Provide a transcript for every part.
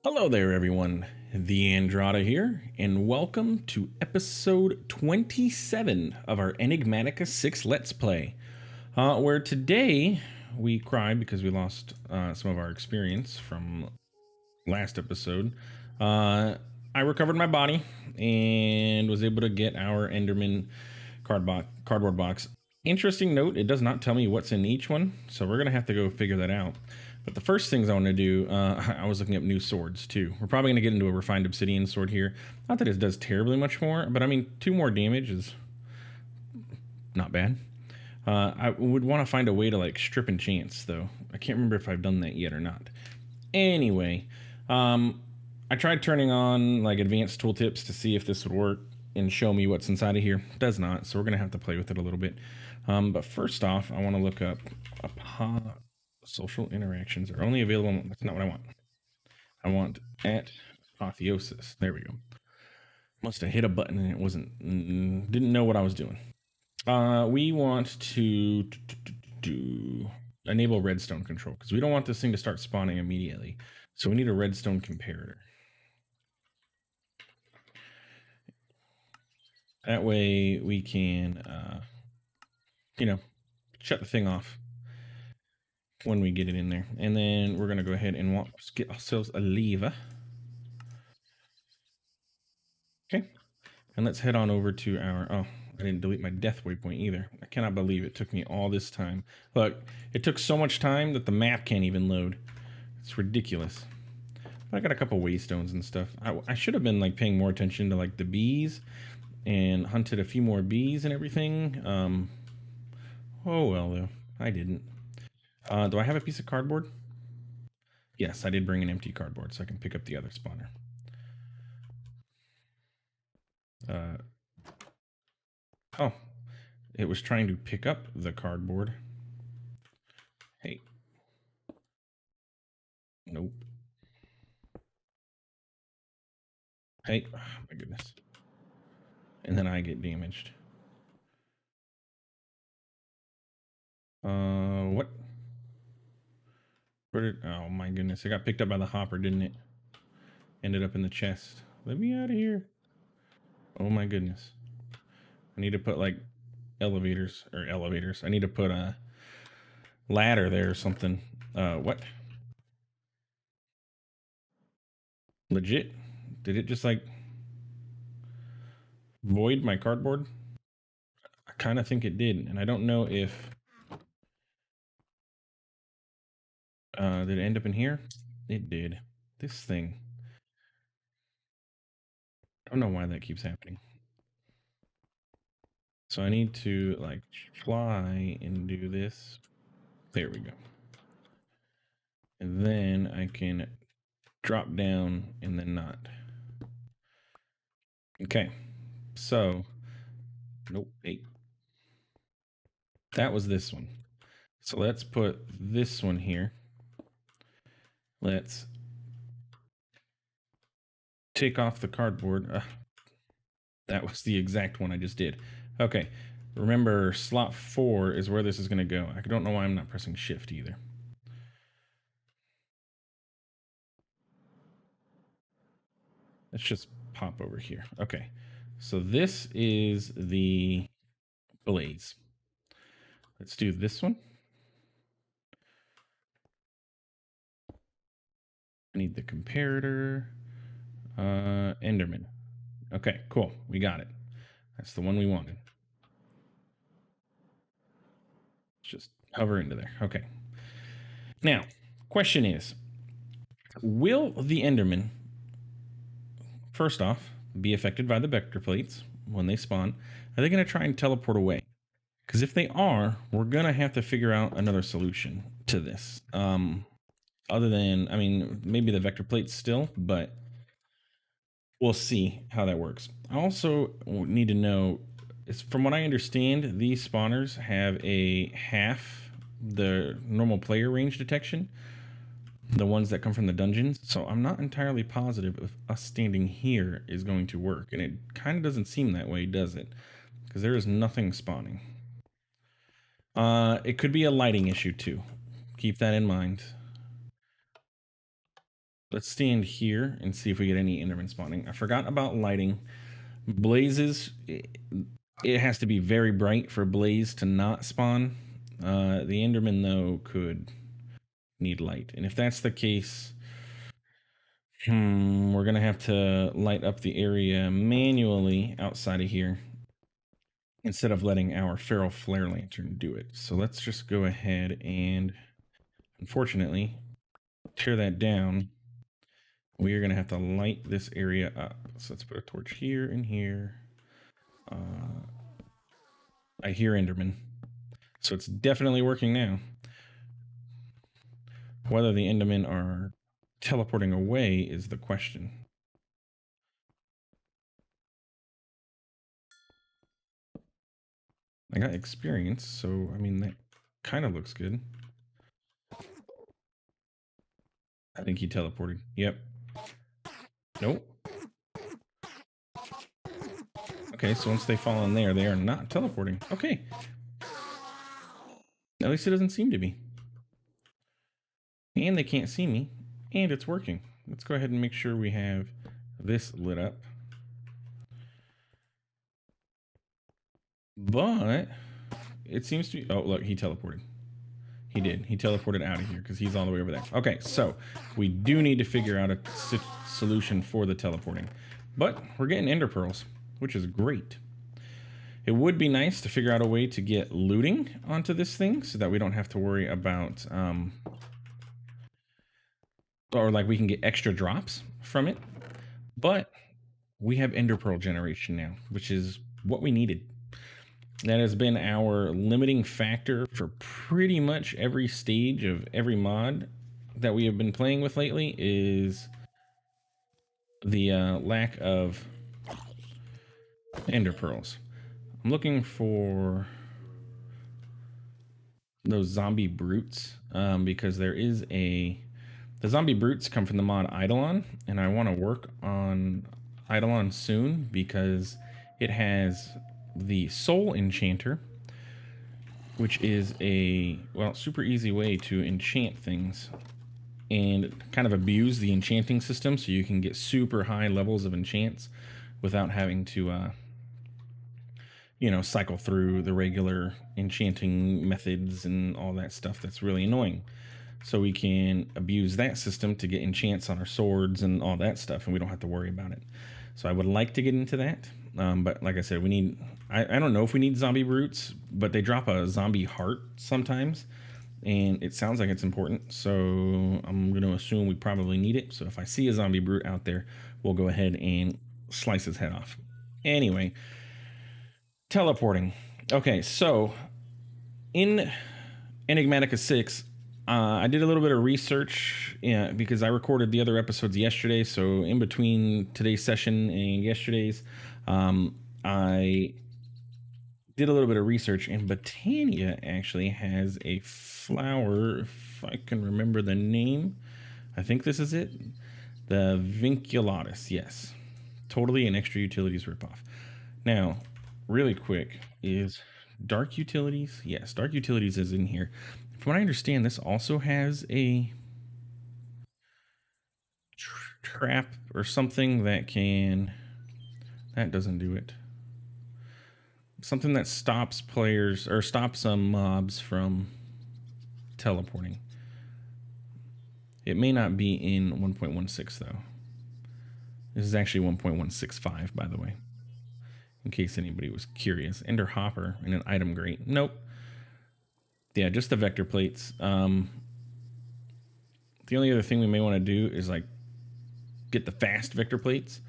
Hello there, everyone. TheAndrata here, and welcome to episode 27 of our Enigmatica 6 Let's Play, where today we cried because we lost some of our experience from last episode. I recovered my body and was able to get our Enderman cardboard box. Interesting note, it does not tell me what's in each one, so we're going to have to go figure that out. But the first things I want to do, I was looking up new swords too. We're probably going to get into a refined obsidian sword here. Not that it does terribly much more, but I mean, 2 more damage is not bad. I would want to find a way to like strip enchants though. I can't remember if I've done that yet or not. Anyway, I tried turning on like advanced tooltips to see if this would work and show me what's inside of here. It does not, so we're gonna have to play with it a little bit. But first off, I want to look up social interactions are only available. That's not what I want. I want at apotheosis. There we go. Must have hit a button and it wasn't. Didn't know what I was doing. We want to do enable redstone control because we don't want this thing to start spawning immediately. So we need a redstone comparator. That way we can, shut the thing off when we get it in there. And then we're going to go ahead and get ourselves a lever. Okay. And let's head on over to our, oh, I didn't delete my death waypoint either. I cannot believe it took me all this time. Look, it took so much time that the map can't even load. It's ridiculous. But I got a couple waystones and stuff. I should have been like paying more attention to like the bees and hunted a few more bees and everything. Oh well though, I didn't. Do I have a piece of cardboard? Yes, I did bring an empty cardboard so I can pick up the other spawner. Oh, it was trying to pick up the cardboard. Hey. Nope. Hey, oh, my goodness. And then I get damaged. What? Where did, oh my goodness, it got picked up by the hopper, didn't it? Ended up in the chest. Let me out of here. Oh my goodness. I need to put like elevators. I need to put a ladder there or something. What? Legit? Did it just like void my cardboard? I kind of think it did, and I don't know if did it end up in here? It did. This thing. I don't know why that keeps happening. So I need to like fly and do this. There we go. And then I can drop down and then not. Okay. So, nope, 8. That was this one. So let's put this one here. Let's take off the cardboard. That was the exact one I just did. Okay. Remember, slot 4 is where this is going to go. I don't know why I'm not pressing shift either. Let's just pop over here. Okay. So this is the blaze. Let's do this one. I need the comparator. Enderman. Okay, cool. We got it. That's the one we wanted. Let's just hover into there. Okay. Now, question is, will the Enderman, first off, be affected by the vector plates when they spawn? Are they going to try and teleport away? Because if they are, we're going to have to figure out another solution to this. Other than, I mean, maybe the vector plates still, but we'll see how that works. I also need to know, from what I understand, these spawners have a half the normal player range detection, the ones that come from the dungeons. So I'm not entirely positive if us standing here is going to work. And it kind of doesn't seem that way, does it? Because there is nothing spawning. It could be a lighting issue too. Keep that in mind. Let's stand here and see if we get any Enderman spawning. I forgot about lighting. Blazes, it has to be very bright for Blaze to not spawn. The Enderman, though, could need light. And if that's the case, we're going to have to light up the area manually outside of here instead of letting our Feral Flare Lantern do it. So let's just go ahead and, unfortunately, tear that down. We are going to have to light this area up. So let's put a torch here and here. I hear Enderman. So it's definitely working now. Whether the Endermen are teleporting away is the question. I got experience, so I mean, that kind of looks good. I think he teleported. Yep. Nope. Okay, so once they fall in there, they are not teleporting. Okay. At least it doesn't seem to be. And they can't see me. And it's working. Let's go ahead and make sure we have this lit up. But it seems to be... Oh, look, he teleported. He did. He teleported out of here because he's all the way over there. Okay, so we do need to figure out a solution for the teleporting. But we're getting ender pearls, which is great. It would be nice to figure out a way to get looting onto this thing so that we don't have to worry about... or like we can get extra drops from it. But we have ender pearl generation now, which is what we needed. That has been our limiting factor for pretty much every stage of every mod that we have been playing with lately, is the lack of ender pearls. I'm looking for those zombie brutes because there is the zombie brutes come from the mod Eidolon, and I want to work on Eidolon soon because it has the Soul Enchanter, which is a, well, super easy way to enchant things and kind of abuse the enchanting system so you can get super high levels of enchants without having to, you know, cycle through the regular enchanting methods and all that stuff that's really annoying. So we can abuse that system to get enchants on our swords and all that stuff, and we don't have to worry about it. So I would like to get into that. But like I said, we need... I don't know if we need zombie brutes, but they drop a zombie heart sometimes, and it sounds like it's important. So I'm going to assume we probably need it. So if I see a zombie brute out there, we'll go ahead and slice his head off. Anyway, teleporting. Okay, so in Enigmatica 6, I did a little bit of research because I recorded the other episodes yesterday. So in between today's session and yesterday's, I did a little bit of research, and Botania actually has a flower, if I can remember the name. I think this is it. The Vinculotus, yes. Totally an extra utilities ripoff. Now, really quick, is Dark Utilities? Yes, Dark Utilities is in here. From what I understand, this also has a trap or something that can... That doesn't do it. Something that stops players, or stops some mobs from teleporting. It may not be in 1.16 though. This is actually 1.165, by the way, in case anybody was curious. Ender Hopper and an item grate. Nope. Yeah, just the vector plates. The only other thing we may want to do is like get the fast vector plates,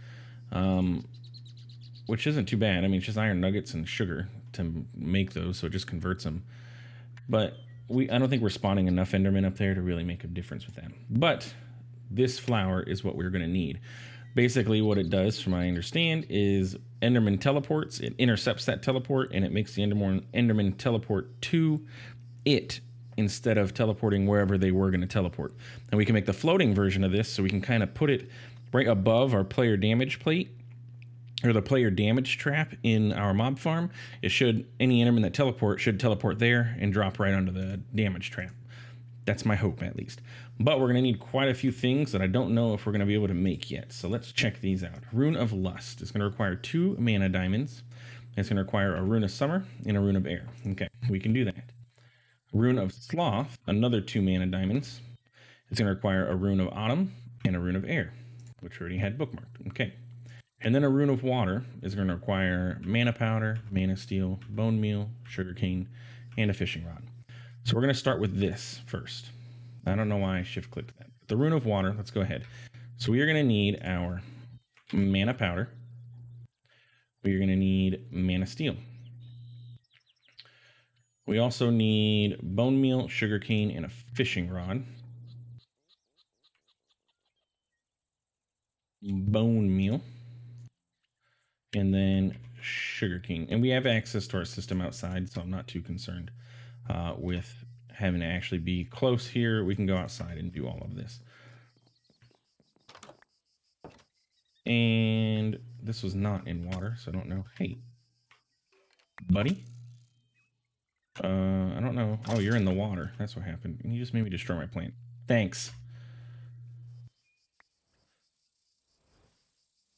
which isn't too bad. I mean, it's just iron nuggets and sugar to make those, so it just converts them. But I don't think we're spawning enough Endermen up there to really make a difference with that. But this flower is what we're going to need. Basically, what it does, from what I understand, is Enderman teleports. It intercepts that teleport, and it makes the Enderman teleport to it instead of teleporting wherever they were going to teleport. And we can make the floating version of this, so we can kind of put it right above our player damage plate, or the player damage trap in our mob farm. It should, any Enderman that should teleport there and drop right onto the damage trap. That's my hope, at least. But we're going to need quite a few things that I don't know if we're going to be able to make yet. So let's check these out. Rune of Lust is going to require 2 mana diamonds. It's going to require a Rune of Summer and a Rune of Air. Okay, we can do that. Rune of Sloth, another 2 mana diamonds. It's going to require a Rune of Autumn and a Rune of Air, which we already had bookmarked. Okay. And then a Rune of Water is going to require mana powder, mana steel, bone meal, sugarcane, and a fishing rod. So we're going to start with this first. I don't know why I shift clicked that. The Rune of Water, let's go ahead. So we are going to need our mana powder. We are going to need mana steel. We also need bone meal, sugarcane, and a fishing rod. Bone meal. And then sugarcane. And we have access to our system outside, so I'm not too concerned with having to actually be close here. We can go outside and do all of this. And this was not in water, so I don't know. Hey, buddy. I don't know. Oh, you're in the water. That's what happened. You just made me destroy my plant. Thanks.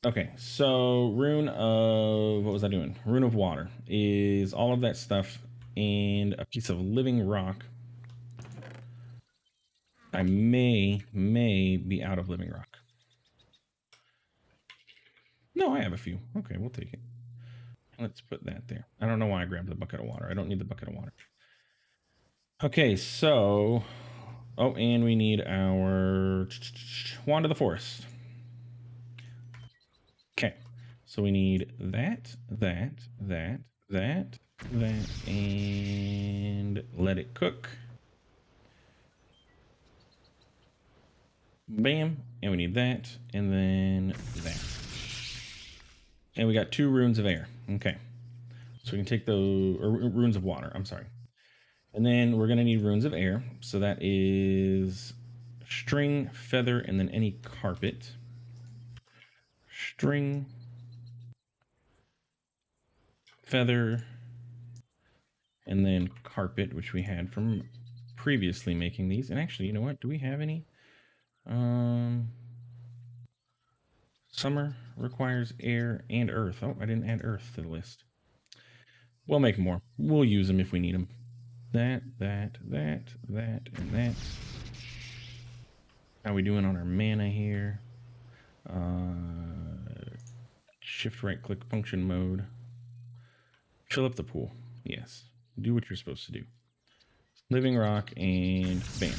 Okay, so Rune of... What was I doing? Rune of Water is all of that stuff and a piece of living rock. I may be out of living rock. No, I have a few. Okay, we'll take it. Let's put that there. I don't know why I grabbed the bucket of water. I don't need the bucket of water. Okay, so... Oh, and we need our Wand of the Forest. Okay, so we need that, and let it cook. Bam, and we need that, and then that. And we got 2 runes of air. Okay, so we can take the runes of water. I'm sorry. And then we're going to need runes of air. So that is string, feather, and then any carpet. String, feather, and then carpet, which we had from previously making these. And actually, you know what? Do we have any? Summer requires air and earth. Oh, I didn't add earth to the list. We'll make more. We'll use them if we need them. That, and that. How are we doing on our mana here? Shift right click function mode. Fill up the pool. Yes. Do what you're supposed to do. Living rock and bam.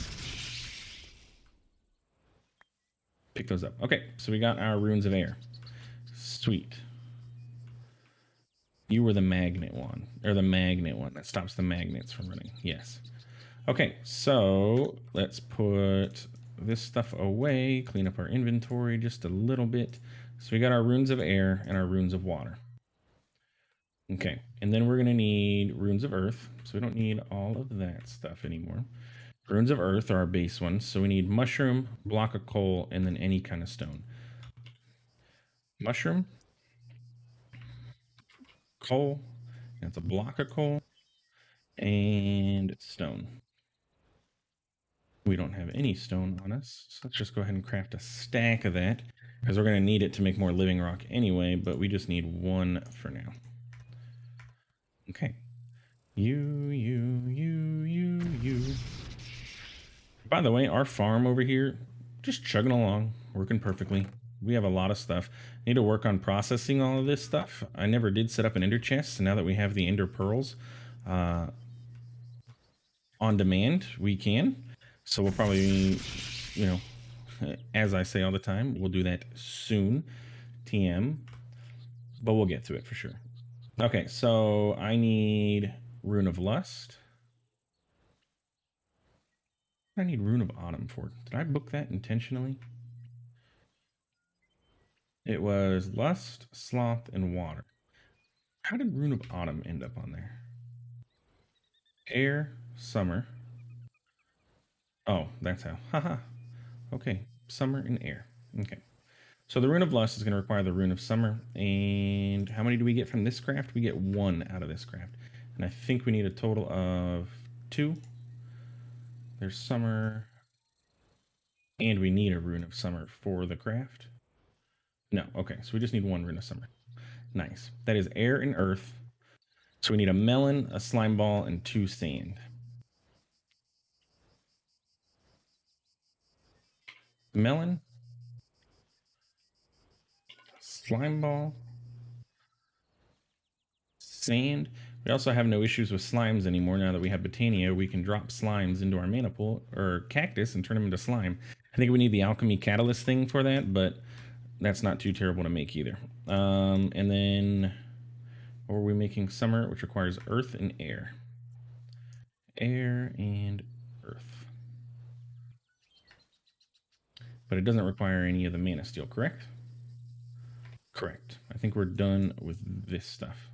Pick those up. Okay, so we got our runes of air. Sweet. You were the magnet one, or the magnet one that stops the magnets from running. Yes. Okay, so let's put this stuff away, clean up our inventory just a little bit. So we got our runes of air and our runes of water. Okay, and then we're going to need runes of earth. So we don't need all of that stuff anymore. Runes of earth are our base ones. So we need mushroom, block of coal, and then any kind of stone. Mushroom, coal, that's a block of coal, and stone. We don't have any stone on us, so let's just go ahead and craft a stack of that, because we're going to need it to make more living rock anyway, but we just need 1 for now. Okay. You. By the way, our farm over here, just chugging along, working perfectly. We have a lot of stuff. Need to work on processing all of this stuff. I never did set up an ender chest, so now that we have the ender pearls on demand, we can. So we'll probably, you know, as I say all the time, we'll do that soon. TM. But we'll get to it for sure. Okay, so I need Rune of Lust. I need Rune of Autumn for. Did I book that intentionally? It was Lust, Sloth, and Water. How did Rune of Autumn end up on there? Air, Summer. Oh, that's how. Haha. Okay, Summer and Air. Okay. So the Rune of Lust is going to require the Rune of Summer. And how many do we get from this craft? We get 1 out of this craft. And I think we need a total of 2. There's summer. And we need a rune of summer for the craft. No, okay, so we just need one rune of summer. Nice. That is air and earth. So we need a melon, a slime ball, and 2 sand. Melon, slime ball, sand. We also have no issues with slimes anymore. Now that we have Botania, we can drop slimes into our mana pool or cactus and turn them into slime. I think we need the alchemy catalyst thing for that, but that's not too terrible to make either. And then, what were we making? Summer, which requires earth and air. Air and earth. But it doesn't require any of the mana steel, correct? Correct. I think we're done with this stuff.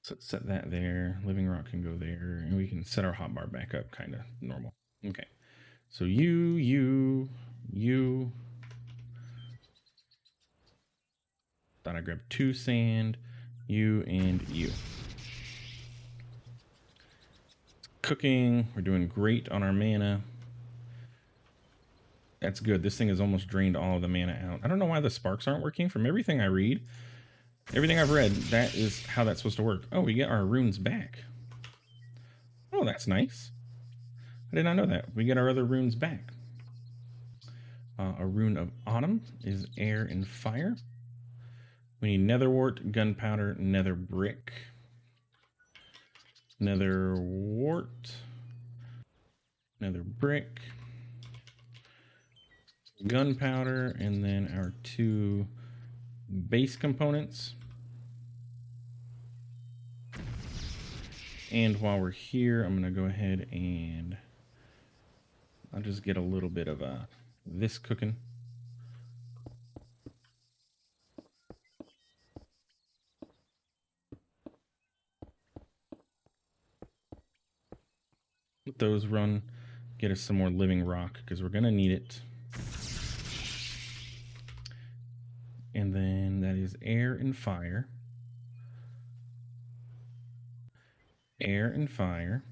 So let's set that there. Living rock can go there. And we can set our hotbar back up kind of normal. Okay. So you. Thought I grabbed 2 sand. You and you. Cooking. We're doing great on our mana. That's good. This thing has almost drained all of the mana out. I don't know why the sparks aren't working. From everything I read, everything I've read, that is how that's supposed to work. Oh, we get our runes back. Oh, that's nice. I did not know that. We get our other runes back. A rune of autumn is air and fire. We need netherwort, gunpowder, nether brick. Netherwort, nether brick, gunpowder, and then our 2 base components. And while we're here, I'm going to go ahead and I'll just get a little bit of this cooking. Let those run. Get us some more living rock because we're going to need it. And then that is air and fire. Air and fire.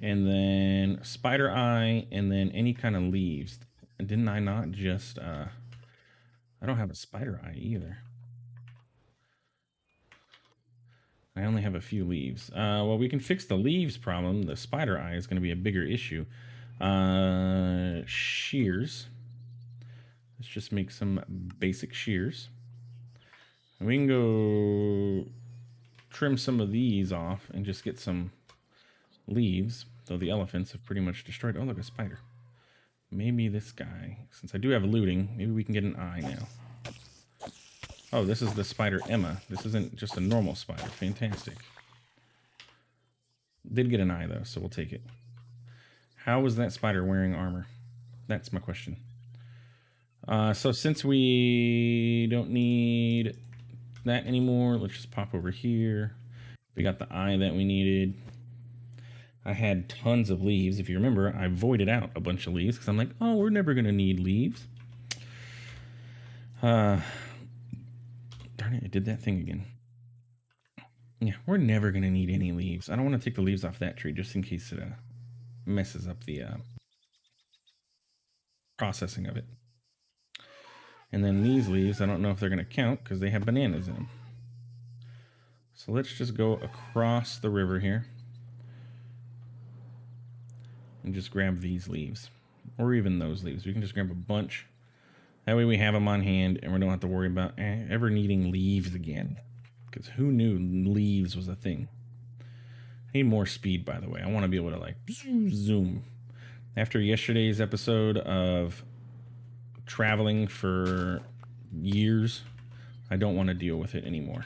And then spider eye, and then any kind of leaves. Didn't I not just... I don't have a spider eye either. I only have a few leaves. Well, we can fix the leaves problem. The spider eye is going to be a bigger issue. Shears. Let's just make some basic shears. And we can go trim some of these off and just get some leaves. Though the elephants have pretty much destroyed... Oh, look, a spider. Maybe this guy. Since I do have looting, maybe we can get an eye now. Oh, this is the spider Emma. This isn't just a normal spider. Fantastic. Did get an eye, though, so we'll take it. How was that spider wearing armor? That's my question. So since we don't need that anymore, let's just pop over here. We got the eye that we needed. I had tons of leaves. If you remember, I voided out a bunch of leaves because I'm like, oh, we're never going to need leaves. Darn it, I did that thing again. Yeah, we're never going to need any leaves. I don't want to take the leaves off that tree just in case it messes up the processing of it. And then these leaves, I don't know if they're going to count because they have bananas in them. So let's just go across the river here and just grab these leaves, or even those leaves. We can just grab a bunch. That way we have them on hand and we don't have to worry about ever needing leaves again. Because who knew leaves was a thing? I need more speed, by the way. I want to be able to like zoom. After yesterday's episode of traveling for years, I don't want to deal with it anymore.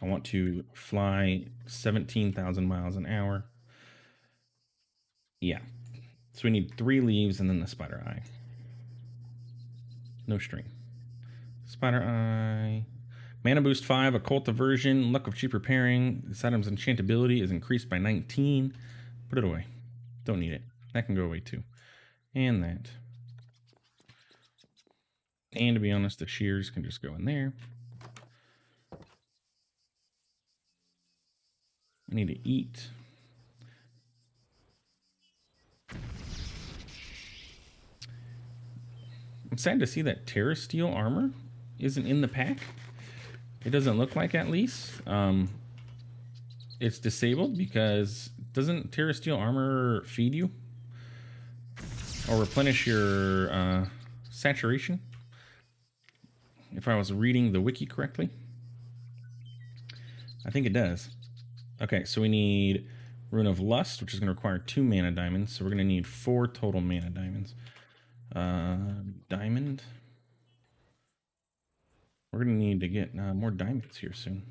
I want to fly 17,000 miles an hour. Yeah. So we need 3 leaves and then the spider eye. No string. Spider eye. Mana boost 5, occult aversion, luck of cheap repairing. This item's enchantability is increased by 19. Put it away. Don't need it. That can go away too. And that. And to be honest, the shears can just go in there. I need to eat. It's sad to see that Terra Steel armor isn't in the pack. It doesn't look like, at least. It's disabled because doesn't Terra Steel armor feed you? Or replenish your saturation? If I was reading the wiki correctly. I think it does. Okay, so we need Rune of Lust, which is going to require 2 mana diamonds. So we're going to need 4 total mana diamonds. Diamond. We're going to need to get more diamonds here soon.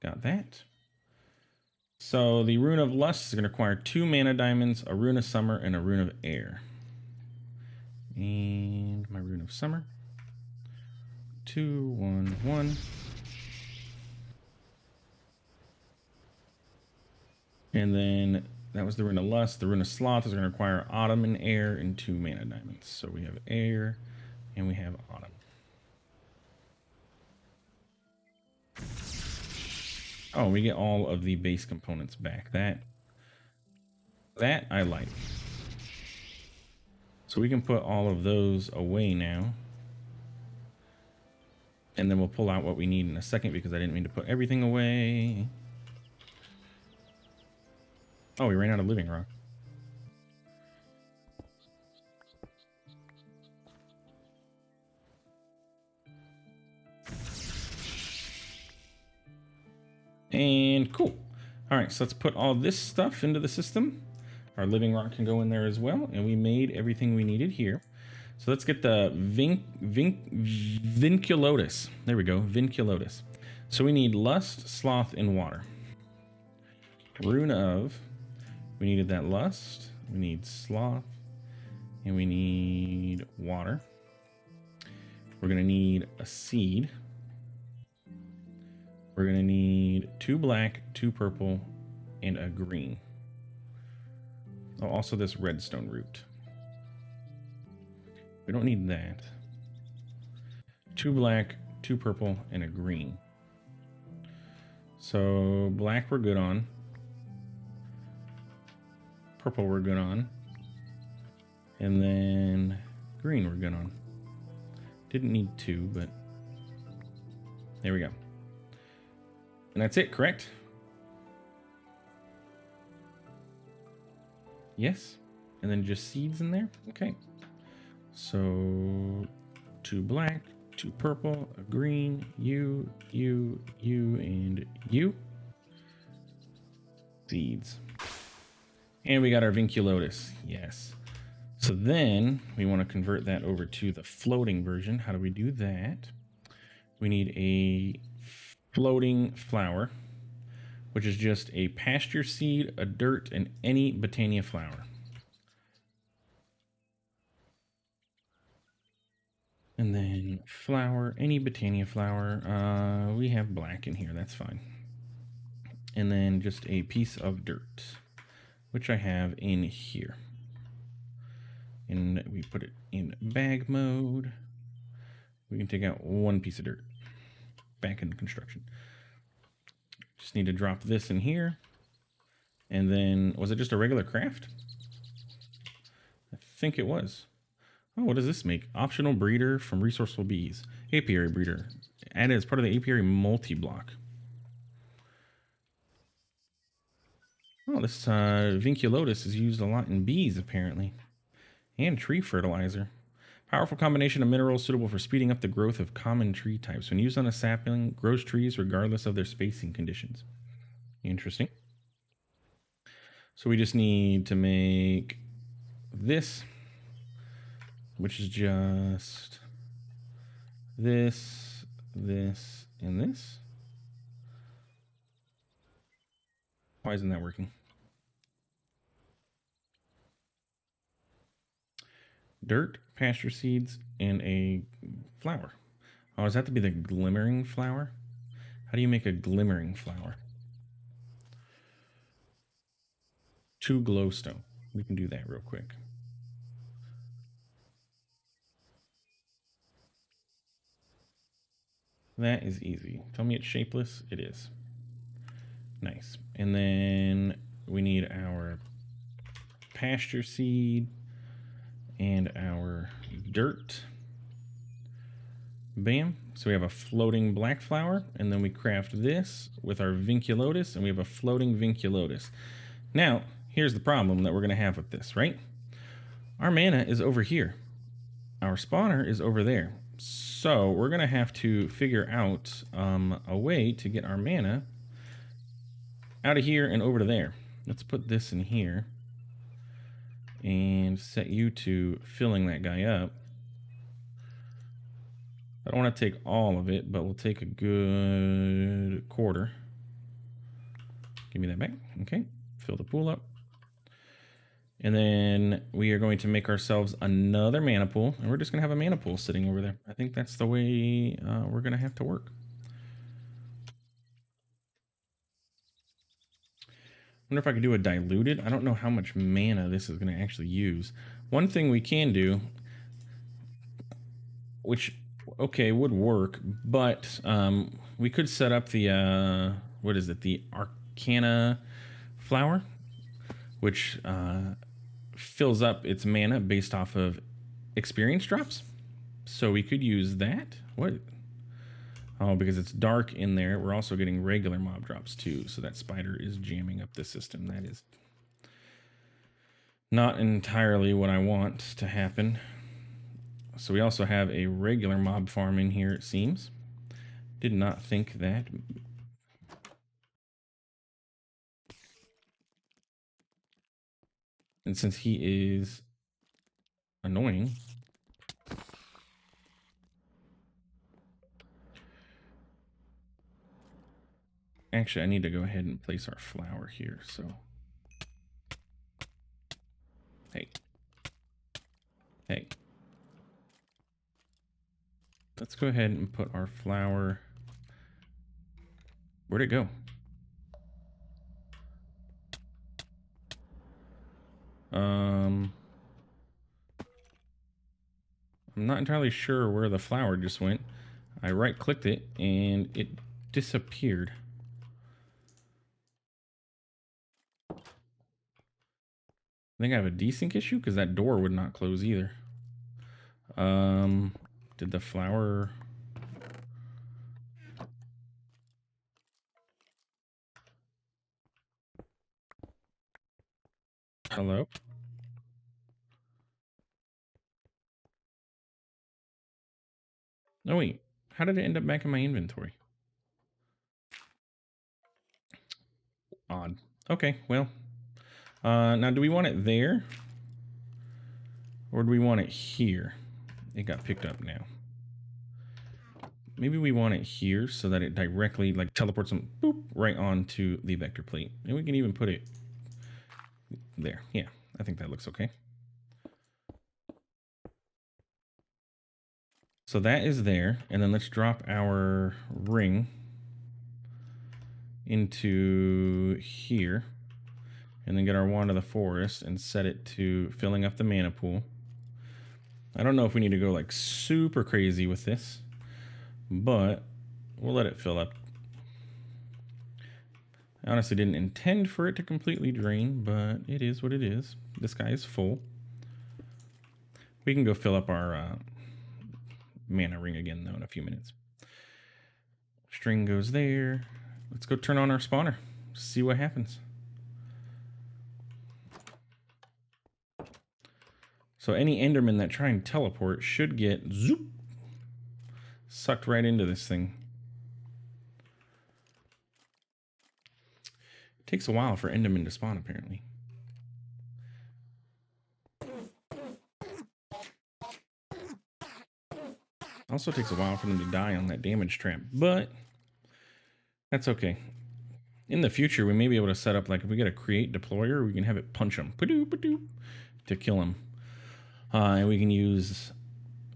Got that. So the Rune of Lust is going to require 2 mana diamonds, a Rune of Summer, and a Rune of Air. And my Rune of Summer. 2, 1, 1. And then that was the Rune of Lust. The Rune of Sloth is going to require Autumn and Air and 2 mana diamonds. So we have Air and we have Autumn. Oh, we get all of the base components back. That I like. So we can put all of those away now. And then we'll pull out what we need in a second because I didn't mean to put everything away. Oh, we ran out of living rock. And cool. All right, so let's put all this stuff into the system. Our living rock can go in there as well. And we made everything we needed here. So let's get the Vinculotus. There we go, Vinculotus. So we need Lust, Sloth, and Water. Rune of, we needed that Lust, we need Sloth, and we need Water. We're gonna need a seed. We're gonna need 2 black, 2 purple, and a green. Oh, also this redstone root. We don't need that. 2 black, 2 purple, and a green. So black we're good on. Purple we're good on. And then green we're good on. Didn't need 2, but there we go. And that's it, correct? Yes. And then just seeds in there? Okay. So 2 black, 2 purple, a green, you, and you. Seeds. And we got our Vinculotus. Yes. So then we want to convert that over to the floating version. How do we do that? We need a floating flower, which is just a pasture seed, a dirt, and any Botania flower. And then flower, any Botania flower. We have black in here, that's fine. And then just a piece of dirt, which I have in here. And we put it in bag mode. We can take out 1 piece of dirt. Back in construction. Just need to drop this in here. And then, was it just a regular craft? I think it was. Oh, what does this make? Optional breeder from resourceful bees. Apiary breeder. Added as part of the apiary multi-block. Oh, this Vinculotus is used a lot in bees, apparently. And tree fertilizer. Powerful combination of minerals suitable for speeding up the growth of common tree types. When used on a sapling, grows trees regardless of their spacing conditions. Interesting. So we just need to make this, which is just this, this, and this. Why isn't that working? Dirt, pasture seeds, and a flower. Oh, does that have to be the glimmering flower? How do you make a glimmering flower? 2 glowstone. We can do that real quick. That is easy. Tell me it's shapeless. It is. Nice. And then we need our pasture seed. And our dirt. Bam. So we have a floating black flower, and then we craft this with our Vinculotus, and we have a floating Vinculotus. Now, here's the problem that we're going to have with this, right? Our mana is over here. Our spawner is over there. So we're going to have to figure out a way to get our mana out of here and over to there. Let's put this in here and set you to filling that guy up. I don't want to take all of it, but we'll take a good quarter. Give me that back. Okay, fill the pool up. And then we are going to make ourselves another mana pool, and we're just going to have a mana pool sitting over there. I think that's the way we're going to have to work. I wonder if I could do a diluted. I don't know how much mana this is going to actually use. One thing we can do, which, okay, would work, but we could set up the, what is it, the Arcana flower, which fills up its mana based off of experience drops. So we could use that. What? Oh, because it's dark in there, we're also getting regular mob drops too. So that spider is jamming up the system. That is not entirely what I want to happen. So we also have a regular mob farm in here, it seems. Did not think that. And since he is annoying, actually I need to go ahead and place our flower here. So hey, let's go ahead and put our flower. Where'd it go? I'm not entirely sure where the flower just went. I right-clicked it and it disappeared. I think I have a desync issue because that door would not close either. Did the flower... Hello? Oh wait, how did it end up back in my inventory? Odd. Okay, well. Now do we want it there? Or do we want it here? It got picked up now. Maybe we want it here so that it directly like teleports them boop, right onto the vector plate. And we can even put it there. Yeah, I think that looks okay. So that is there. And then let's drop our ring into here. And then get our Wand of the Forest and set it to filling up the mana pool. I don't know if we need to go like super crazy with this, but we'll let it fill up. I honestly didn't intend for it to completely drain, but it is what it is. This guy is full. We can go fill up our mana ring again, though, in a few minutes. String goes there. Let's go turn on our spawner. See what happens. So any Endermen that try and teleport should get zoop, sucked right into this thing. It takes a while for Endermen to spawn, apparently. Also takes a while for them to die on that damage trap, but that's okay. In the future, we may be able to set up, like, if we get a create deployer, we can have it punch them to kill them. And we can use...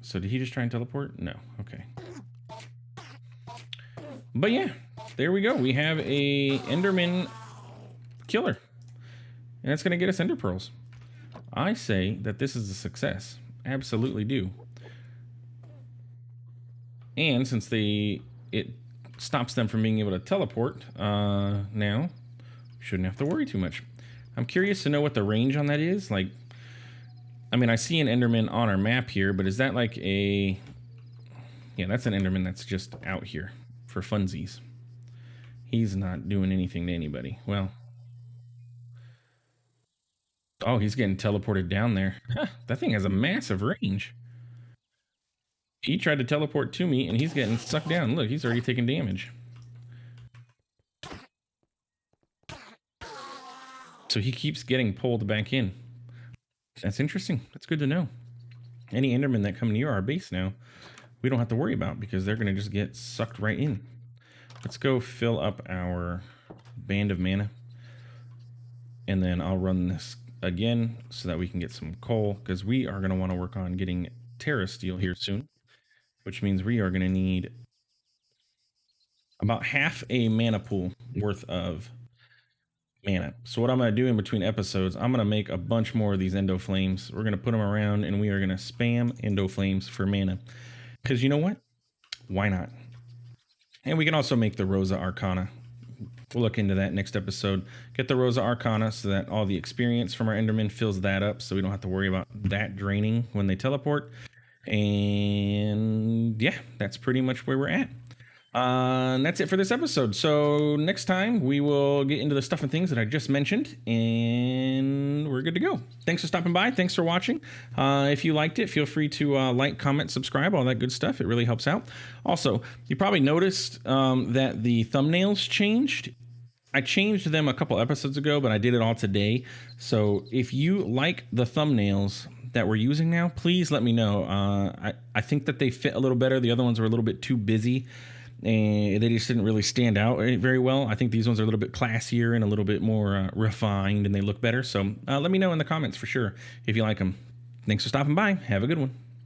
So did he just try and teleport? No. Okay. But yeah, there we go. We have a Enderman killer. And that's going to get us Ender Pearls. I say that this is a success. Absolutely do. And since it stops them from being able to teleport, now shouldn't have to worry too much. I'm curious to know what the range on that is. Like, I mean, I see an Enderman on our map here, but is that like a... Yeah, that's an Enderman that's just out here for funsies. He's not doing anything to anybody. Well, oh, he's getting teleported down there. Huh, that thing has a massive range. He tried to teleport to me, and he's getting sucked down. Look, he's already taking damage. So he keeps getting pulled back in. That's interesting. That's good to know. Any Endermen that come near our base now, we don't have to worry about because they're going to just get sucked right in. Let's go fill up our band of mana. And then I'll run this again so that we can get some coal, because we are going to want to work on getting Terra Steel here soon, which means we are going to need about half a mana pool worth of mana. So what I'm going to do in between episodes, I'm going to make a bunch more of these Endo Flames. We're going to put them around, and we are going to spam Endo Flames for mana. Because you know what? Why not? And we can also make the Rosa Arcana. We'll look into that next episode. Get the Rosa Arcana so that all the experience from our Enderman fills that up, so we don't have to worry about that draining when they teleport. And yeah, that's pretty much where we're at. And that's it for this episode. So next time we will get into the stuff and things that I just mentioned, and we're good to go. Thanks for stopping by. Thanks for watching. If you liked it, feel free to like, comment, subscribe, all that good stuff. It really helps out. Also, you probably noticed that the thumbnails changed. I changed them a couple episodes ago, but I did it all today. So if you like the thumbnails that we're using now, please let me know. I think that they fit a little better. The other ones were a little bit too busy, and they just didn't really stand out very well. I think these ones are a little bit classier and a little bit more refined, and they look better. So let me know in the comments for sure if you like them. Thanks for stopping by. Have a good one.